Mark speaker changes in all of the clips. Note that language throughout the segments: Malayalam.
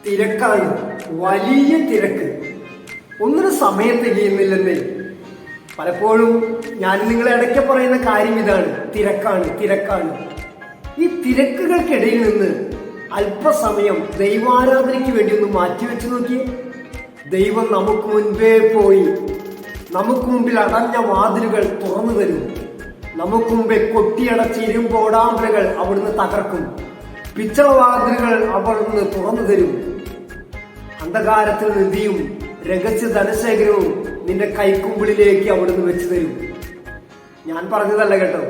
Speaker 1: തിരക്കാണ്, വലിയ തിരക്ക്. ഒന്നിനും സമയം തികയുന്നില്ലെന്നേ. പലപ്പോഴും ഞാൻ നിങ്ങളെ ഇടയ്ക്ക് പറയുന്ന കാര്യം ഇതാണ്: തിരക്കാണ്, തിരക്കാണ്. ഈ തിരക്കുകൾക്കിടയിൽ നിന്ന് അല്പസമയം ദൈവാരാധനയ്ക്ക് വേണ്ടി ഒന്ന് മാറ്റിവെച്ച് നോക്കിയേ. ദൈവം നമുക്ക് മുൻപേ പോയി നമുക്ക് മുമ്പിൽ അടഞ്ഞ വാതിലുകൾ തുറന്നു തരും. നമുക്ക് മുമ്പേ കൊട്ടിയടച്ച ഇരുമ്പോടാമ്പലുകൾ അവിടുന്ന് തകർക്കും. പിച്ചളവാതിലുകൾ അവിടുന്ന് തുറന്നു തരും. അന്ധകാരത്തിൽ നിധിയും രഹസ്യ ധനശേഖരവും നിന്റെ കൈക്കുമ്പിളിലേക്ക് അവിടുന്ന് വെച്ചു തരും. ഞാൻ പറഞ്ഞതല്ല കേട്ടോ,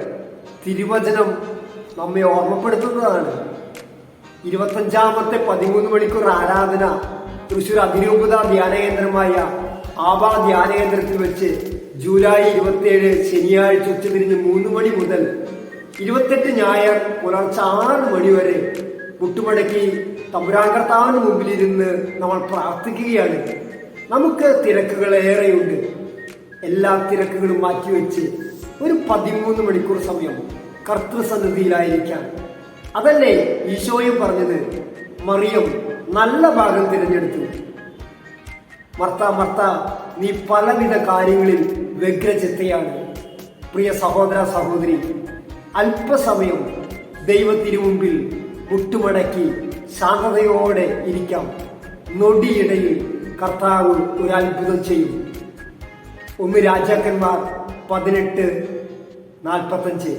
Speaker 1: തിരുവചനം നമ്മെ ഓർമ്മപ്പെടുത്തുന്നതാണ്. 25ാമത്തെ 13 മണിക്കൂർ ആരാധന തൃശൂർ അതിരൂപത ധ്യാനകേന്ദ്രമായ ആബാ ധ്യാനകേന്ദ്രത്തിൽ വെച്ച് ജൂലൈ 27 ശനിയാഴ്ച ഉച്ചതിരിഞ്ഞ് 3 മണി മുതൽ 28 ഞായർ പുലർച്ചെ 6 മണി വരെ മുട്ടുമടക്കി തമ്പുരാൻ കർത്താവിന് മുമ്പിലിരുന്ന് നമ്മൾ പ്രാർത്ഥിക്കുകയാണ്. നമുക്ക് തിരക്കുകൾ ഏറെയുണ്ട്. എല്ലാ തിരക്കുകളും മാറ്റിവെച്ച് ഒരു 13 മണിക്കൂർ സമയം കർത്തൃസന്നിധിയിലായിരിക്കാം. അതല്ലേ ഈശോയും പറഞ്ഞത്? മറിയം നല്ല ഭാഗം തിരഞ്ഞെടുത്തു. മർത്ത, മർത്ത, നീ പലവിധ കാര്യങ്ങളിൽ വ്യഗ്രചിത്തയാണ്. പ്രിയ സഹോദര സഹോദരി, അല്പസമയം ദൈവത്തിനു മുമ്പിൽ മുട്ടുമടക്കി ശാന്തതയോടെ ഇരിക്കാം. നൊടിയിടയിൽ കർത്താവ് ഒരു അത്ഭുതം ചെയ്യും. 1 രാജാക്കന്മാർ 18:45.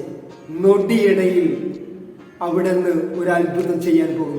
Speaker 1: നൊടിയിടയിൽ അവിടുന്ന് ഒരു അത്ഭുതം ചെയ്യാൻ പോകുന്നു.